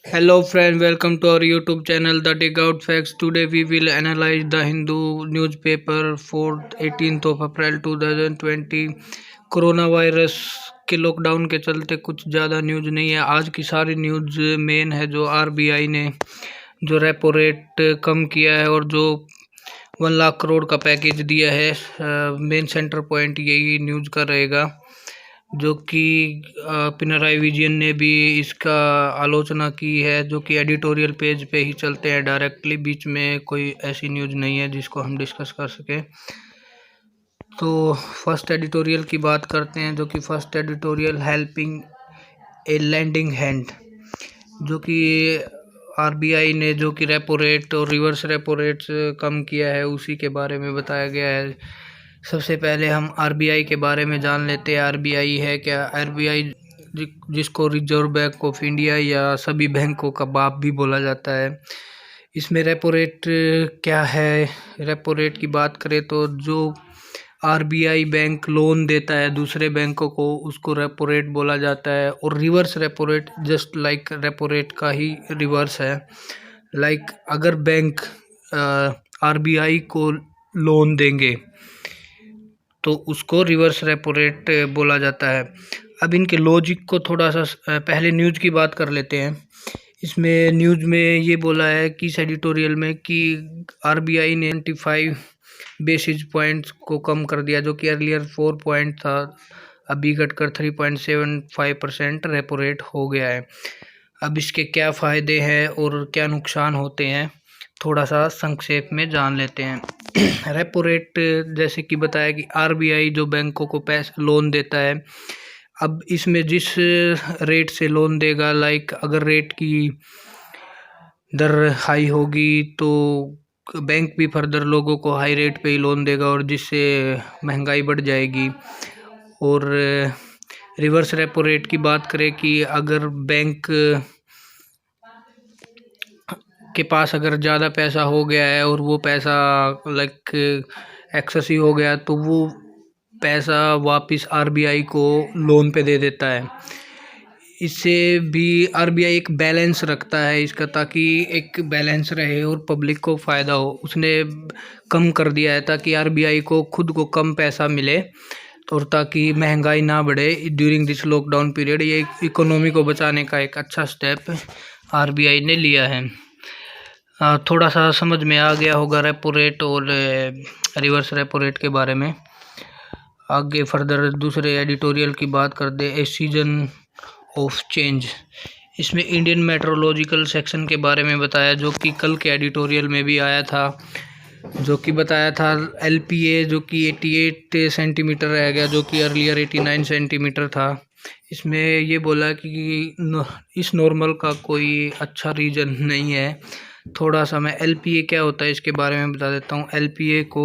Hello friend, welcome to our YouTube channel The Dig Out Facts. Today we will analyze the Hindu newspaper for 18th of April 2020. Corona virus के lockdown के चलते कुछ ज़्यादा news नहीं है। आज की सारी न्यूज़ मेन है जो आरबीआई ने जो रेपो रेट कम किया है और जो 1 लाख करोड़ का पैकेज दिया है। मेन सेंटर पॉइंट यही न्यूज़ का रहेगा, जो कि पिनराई विजयन ने भी इसका आलोचना की है, जो कि एडिटोरियल पेज पे ही चलते हैं डायरेक्टली। बीच में कोई ऐसी न्यूज़ नहीं है जिसको हम डिस्कस कर सकें। तो फर्स्ट एडिटोरियल की बात करते हैं, जो कि फर्स्ट एडिटोरियल हेल्पिंग ए लैंडिंग हैंड, जो कि आरबीआई ने जो कि रेपो रेट और रिवर्स रेपो रेट कम किया है उसी के बारे में बताया गया है। सबसे पहले हम आरबीआई के बारे में जान लेते हैं। आरबीआई है क्या? आरबीआई जिसको रिजर्व बैंक ऑफ इंडिया या सभी बैंकों का बाप भी बोला जाता है। इसमें रेपो रेट क्या है? रेपो रेट की बात करें तो जो आरबीआई बैंक लोन देता है दूसरे बैंकों को, उसको रेपो रेट बोला जाता है। और reverse repo rate just like repo rate का ही रिवर्स है। लाइक अगर बैंक आरबीआई को लोन देंगे तो उसको रिवर्स रेपो रेट बोला जाता है। अब इनके लॉजिक को थोड़ा सा पहले न्यूज़ की बात कर लेते हैं। इसमें न्यूज़ में ये बोला है कि इस एडिटोरियल में कि आरबीआई ने 95 बेसिस पॉइंट्स को कम कर दिया, जो कि अर्लियर 4 पॉइंट था, अभी घटकर 3.75% रेपो रेट हो गया है। अब इसके क्या फ़ायदे हैं और क्या नुकसान होते हैं, थोड़ा सा संक्षेप में जान लेते हैं। रेपो रेट जैसे कि बताया कि आरबीआई जो बैंकों को पैसा लोन देता है, अब इसमें जिस रेट से लोन देगा, लाइक अगर रेट की दर हाई होगी तो बैंक भी फर्दर लोगों को हाई रेट पे ही लोन देगा, और जिससे महंगाई बढ़ जाएगी। और रिवर्स रेपो रेट की बात करें कि अगर बैंक के पास अगर ज़्यादा पैसा हो गया है और वो पैसा लाइक एक्सेसिव हो गया, तो वो पैसा वापस आरबीआई को लोन पे दे देता है। इससे भी आरबीआई एक बैलेंस रखता है इसका, ताकि एक बैलेंस रहे और पब्लिक को फ़ायदा हो। उसने कम कर दिया है ताकि आरबीआई को खुद को कम पैसा मिले और ताकि महंगाई ना बढ़े ड्यूरिंग दिस लॉकडाउन पीरियड। ये इकोनॉमी को बचाने का एक अच्छा स्टेप आरबीआई ने लिया है। थोड़ा सा समझ में आ गया होगा रेपो रेट और रिवर्स रेपो रेट के बारे में। आगे फर्दर दूसरे एडिटोरियल की बात कर दे, ए सीजन ऑफ चेंज। इसमें इंडियन मेट्रोलॉजिकल सेक्शन के बारे में बताया, जो कि कल के एडिटोरियल में भी आया था, जो कि बताया था एलपीए जो कि 88 सेंटीमीटर रह गया, जो कि अर्लियर 89 सेंटीमीटर था। इसमें ये बोला कि इस नॉर्मल का कोई अच्छा रीज़न नहीं है। थोड़ा सा मैं एलपीए क्या होता है इसके बारे में बता देता हूँ। एलपीए को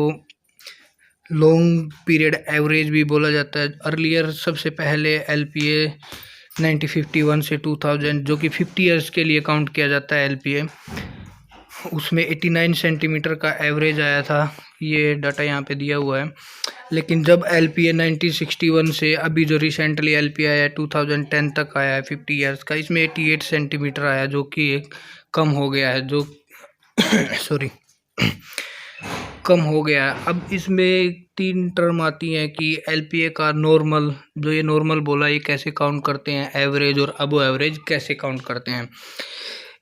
लॉन्ग पीरियड एवरेज भी बोला जाता है। अर्लियर सबसे पहले एलपीए 1951 से 2000, जो कि 50 ईयर्स के लिए काउंट किया जाता है एलपीए, उसमें 89 सेंटीमीटर का एवरेज आया था। ये डाटा यहाँ पे दिया हुआ है। लेकिन जब एलपीए 1961 से अभी जो रिसेंटली एलपीए आया 2010 तक आया है 50 ईयर्स का, इसमें 88 सेंटीमीटर आया, जो कि एक कम हो गया है, जो सॉरी कम हो गया है। अब इसमें 3 टर्म आती हैं कि एलपीए का नॉर्मल, जो ये नॉर्मल बोला, ये कैसे काउंट करते हैं, एवरेज और अबो एवरेज कैसे काउंट करते हैं।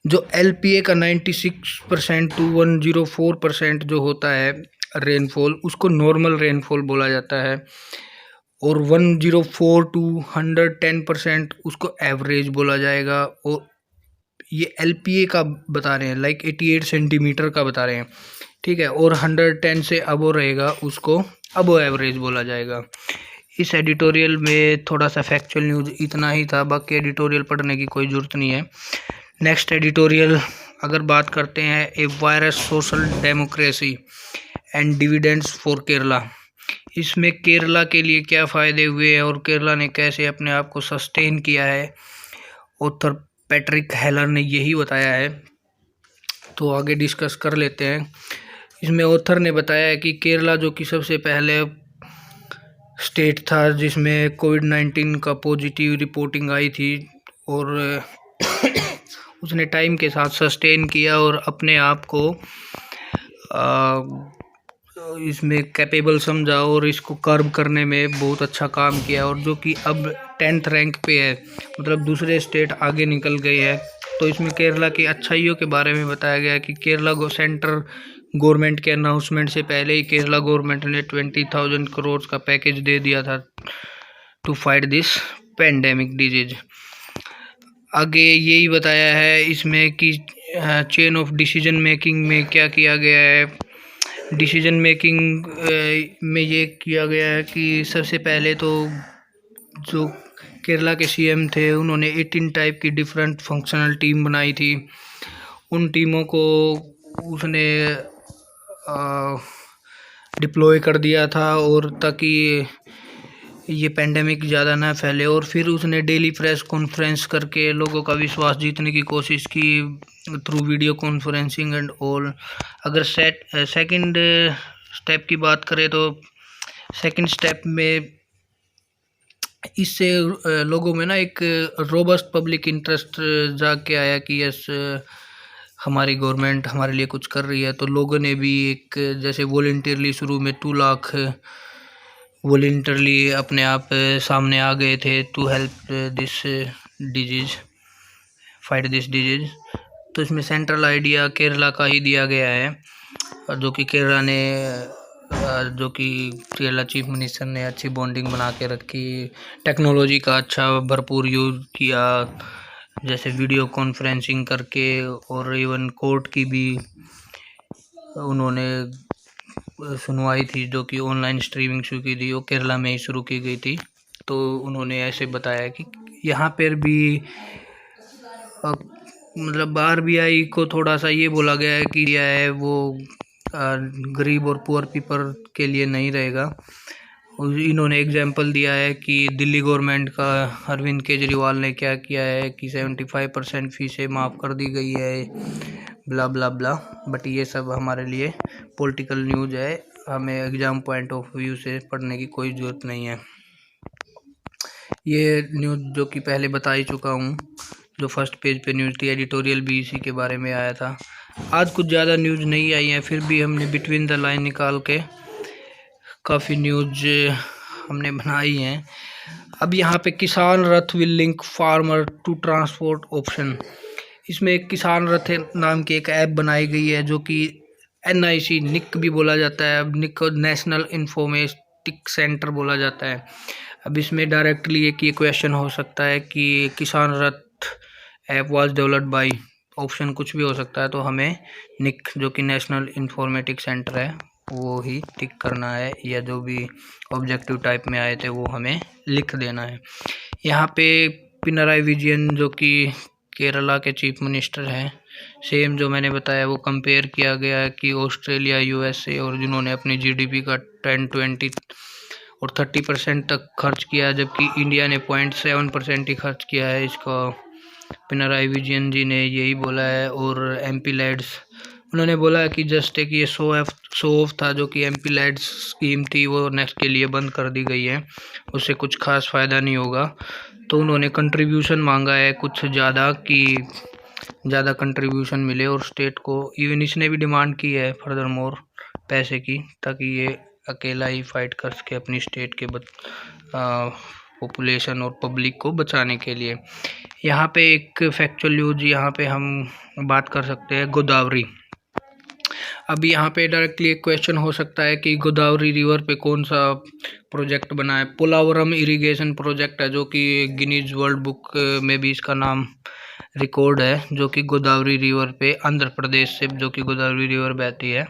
जो एलपीए का 96% टू 104% जो होता है रेनफॉल, उसको नॉर्मल रेनफॉल बोला जाता है। और 104 टू 110% उसको एवरेज बोला जाएगा। और ये एलपीए का बता रहे हैं, लाइक 88 सेंटीमीटर का बता रहे हैं, ठीक है। और 110 से अबो रहेगा, उसको अबो एवरेज बोला जाएगा। इस एडिटोरियल में थोड़ा सा फैक्चुअल न्यूज़ इतना ही था, बाकी एडिटोरियल पढ़ने की कोई ज़रूरत नहीं है। नेक्स्ट एडिटोरियल अगर बात करते हैं, a virus social democracy and dividends for Kerala. इसमें केरला के लिए क्या फ़ायदे हुए हैं और केरला ने कैसे अपने आप को सस्टेन किया है, ऑथर पैट्रिक हेलर ने यही बताया है। तो आगे डिस्कस कर लेते हैं। इसमें ऑथर ने बताया है कि केरला जो कि सबसे पहले स्टेट था जिसमें कोविड-19 का पॉजिटिव रिपोर्टिंग आई थी, और उसने टाइम के साथ सस्टेन किया और अपने आप को इसमें कैपेबल समझा और इसको कर्व करने में बहुत अच्छा काम किया, और जो कि अब 10th रैंक पे है, मतलब दूसरे स्टेट आगे निकल गए हैं। तो इसमें केरला की अच्छाइयों के बारे में बताया गया है कि केरला को सेंटर गवर्नमेंट के अनाउंसमेंट से पहले ही केरला गवर्नमेंट ने 20,000 करोड़ का पैकेज दे दिया था to fight this pandemic disease. आगे यही बताया है इसमें कि चेन ऑफ डिसीजन मेकिंग में क्या किया गया है। डिसीजन मेकिंग में ये किया गया है कि सबसे पहले तो जो केरला के सीएम थे उन्होंने 18 टाइप की डिफरेंट फंक्शनल टीम बनाई थी। उन टीमों को उसने डिप्लॉय कर दिया था और ताकि ये पेंडेमिक ज़्यादा ना फैले, और फिर उसने डेली प्रेस कॉन्फ्रेंस करके लोगों का विश्वास जीतने की कोशिश की through video conferencing and all. अगर सेकंड स्टेप की बात करें तो सेकंड स्टेप में इससे लोगों में ना एक रोबस्ट पब्लिक इंटरेस्ट जाग के आया कि यस हमारी गवर्नमेंट हमारे लिए कुछ कर रही है। तो लोगों ने भी एक जैसे वॉलंटियरली शुरू में 2 लाख वॉलंटियरली अपने आप सामने आ गए थे to help this disease, fight this disease. तो इसमें सेंट्रल आइडिया केरला का ही दिया गया है, जो कि केरला चीफ मिनिस्टर ने अच्छी बॉन्डिंग बना के रखी, टेक्नोलॉजी का अच्छा भरपूर यूज़ किया, जैसे वीडियो कॉन्फ्रेंसिंग करके, और इवन कोर्ट की भी उन्होंने सुनवाई थी जो कि ऑनलाइन स्ट्रीमिंग शुरू की थी, वो केरला में ही शुरू की गई थी। तो उन्होंने ऐसे बताया कि यहाँ पर भी मतलब आरबीआई को थोड़ा सा ये बोला गया है कि यह है वो गरीब और पुअर पीपल के लिए नहीं रहेगा। इन्होंने एग्जाम्पल दिया है कि दिल्ली गवर्नमेंट का अरविंद केजरीवाल ने क्या किया है कि 75% फीसें माफ़ कर दी गई है, ब्ला ब्ला ब्ला। बट ये सब हमारे लिए पॉलिटिकल न्यूज़ है, हमें एग्ज़ाम पॉइंट ऑफ व्यू से पढ़ने की कोई ज़रूरत नहीं है। ये न्यूज़ जो कि पहले बता ही चुका हूँ, जो फर्स्ट पेज पे न्यूज़ थी, एडिटोरियल भी इसी के बारे में आया था। आज कुछ ज़्यादा न्यूज़ नहीं आई है, फिर भी हमने बिटवीन द लाइन निकाल के काफ़ी न्यूज़ हमने बनाई हैं। अब यहाँ पे Kisan Rath will link farmer to transport option, इसमें एक किसान रथ नाम की एक ऐप बनाई गई है जो कि NIC निक भी बोला जाता है, अब निक को नेशनल इंफॉर्मेटिक सेंटर बोला जाता है। अब इसमें डायरेक्टली एक ये क्वेश्चन हो सकता है कि किसान रथ app was developed by, option कुछ भी हो सकता है, तो हमें निक जो कि नेशनल इंफॉर्मेटिक सेंटर है वो ही टिक करना है, या जो भी ऑब्जेक्टिव टाइप में आए थे वो हमें लिख देना है। यहाँ पे पिनराई विजयन जो कि केरला के चीफ मिनिस्टर हैं, सेम जो मैंने बताया वो कंपेयर किया गया है कि ऑस्ट्रेलिया, USA और जिन्होंने अपनी GDP का 10, 20 और 30% तक खर्च किया, जबकि इंडिया ने 0.7% ही खर्च किया है। इसका पिनराई विजयन जी ने यही बोला है। और MP लैड्स उन्होंने बोला है कि जस्ट एक ये शो ऑफ था, जो कि MP लैड्स स्कीम थी वो नेक्स्ट के लिए बंद कर दी गई है, उससे कुछ खास फ़ायदा नहीं होगा। तो उन्होंने कंट्रीब्यूशन मांगा है कुछ ज़्यादा कि ज़्यादा कंट्रीब्यूशन मिले और स्टेट को, इवन इसने भी डिमांड की है फर्दर मोर पैसे की, ताकि ये अकेला ही फाइट कर सके अपनी स्टेट के पॉपुलेशन और पब्लिक को बचाने के लिए। यहाँ पे एक फैक्चुअल न्यूज़ यहाँ पे हम बात कर सकते हैं गोदावरी। अब यहाँ पे डायरेक्टली एक क्वेश्चन हो सकता है कि गोदावरी रिवर पे कौन सा प्रोजेक्ट बना है। पोलावरम इरिगेशन प्रोजेक्ट है, जो कि गिनीज वर्ल्ड बुक में भी इसका नाम रिकॉर्ड है, जो कि गोदावरी रिवर पे आंध्र प्रदेश से जो कि गोदावरी रिवर बहती है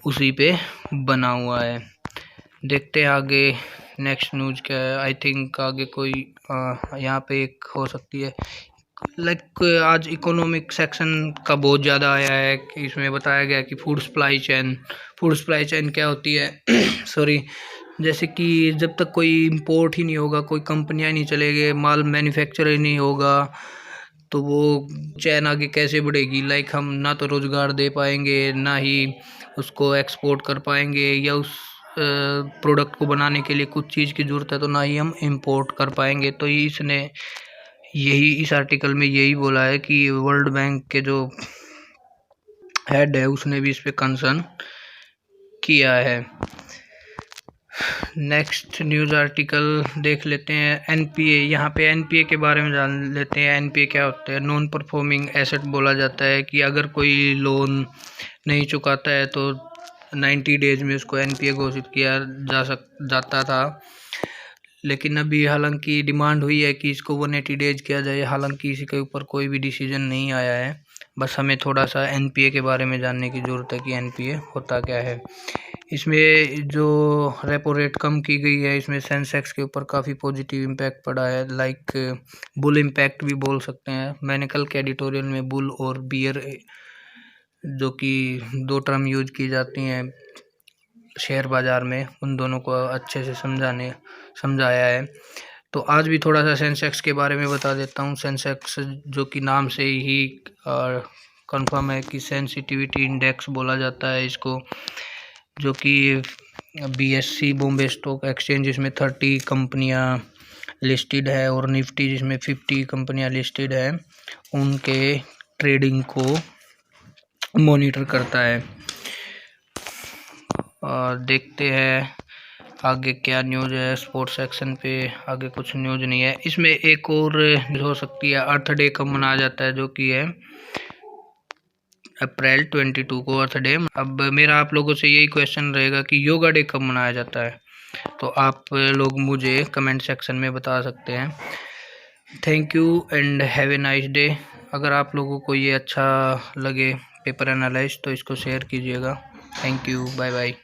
उसी पे बना हुआ है। देखते हैं आगे नेक्स्ट न्यूज़ क्या है। आई थिंक आगे कोई यहाँ पे एक हो सकती है लाइक आज इकोनॉमिक सेक्शन का बहुत ज़्यादा आया है कि इसमें बताया गया कि फूड सप्लाई चेन क्या होती है सॉरी, जैसे कि जब तक कोई इंपोर्ट ही नहीं होगा, कोई कंपनियां नहीं चलेगी, माल मैन्युफैक्चर ही नहीं होगा, तो वो चैन आगे कैसे बढ़ेगी। लाइक हम ना तो रोज़गार दे पाएंगे, ना ही उसको एक्सपोर्ट कर पाएंगे, या उस प्रोडक्ट को बनाने के लिए कुछ चीज़ की ज़रूरत है तो ना ही हम इंपोर्ट कर पाएंगे। तो इसने यही इस आर्टिकल में यही बोला है कि वर्ल्ड बैंक के जो हेड है उसने भी इस पे कंसर्न किया है। नेक्स्ट न्यूज़ आर्टिकल देख लेते हैं एनपीए। यहाँ पे एनपीए के बारे में जान लेते हैं। एनपीए क्या होता है? नॉन परफॉर्मिंग एसेट बोला जाता है कि अगर कोई लोन नहीं चुकाता है तो 90 डेज में उसको एनपीए घोषित किया जाता था, लेकिन अभी हालांकि डिमांड हुई है कि इसको 180 डेज किया जाए। हालांकि इसी के ऊपर कोई भी डिसीजन नहीं आया है, बस हमें थोड़ा सा एनपीए के बारे में जानने की ज़रूरत है कि एनपीए होता क्या है। इसमें जो रेपो रेट कम की गई है, इसमें सेंसेक्स के ऊपर काफ़ी पॉजिटिव इम्पैक्ट पड़ा है, लाइक बुल इम्पैक्ट भी बोल सकते हैं। मैंने कल के एडिटोरियल में बुल और बियर, जो कि दो टर्म यूज की जाती हैं शेयर बाज़ार में, उन दोनों को अच्छे से समझाया है। तो आज भी थोड़ा सा सेंसेक्स के बारे में बता देता हूँ। सेंसेक्स जो कि नाम से ही कंफर्म है कि सेंसिटिविटी इंडेक्स बोला जाता है इसको, जो कि बीएससी बॉम्बे स्टॉक एक्सचेंज जिसमें 30 कंपनियां लिस्टेड है और निफ्टी जिसमें 50 कंपनियां लिस्टेड है, उनके ट्रेडिंग को मॉनिटर करता है। और देखते हैं आगे क्या न्यूज़ है। स्पोर्ट्स सेक्शन पे आगे कुछ न्यूज़ नहीं है। इसमें एक और हो सकती है, अर्थ डे कब मनाया जाता है, जो कि है अप्रैल 22 को अर्थ डे। अब मेरा आप लोगों से यही क्वेश्चन रहेगा कि योगा डे कब मनाया जाता है, तो आप लोग मुझे कमेंट सेक्शन में बता सकते हैं। Thank you and have a nice day. अगर आप लोगों को ये अच्छा लगे पेपर एनालाइज तो इसको शेयर कीजिएगा। Thank you, bye bye.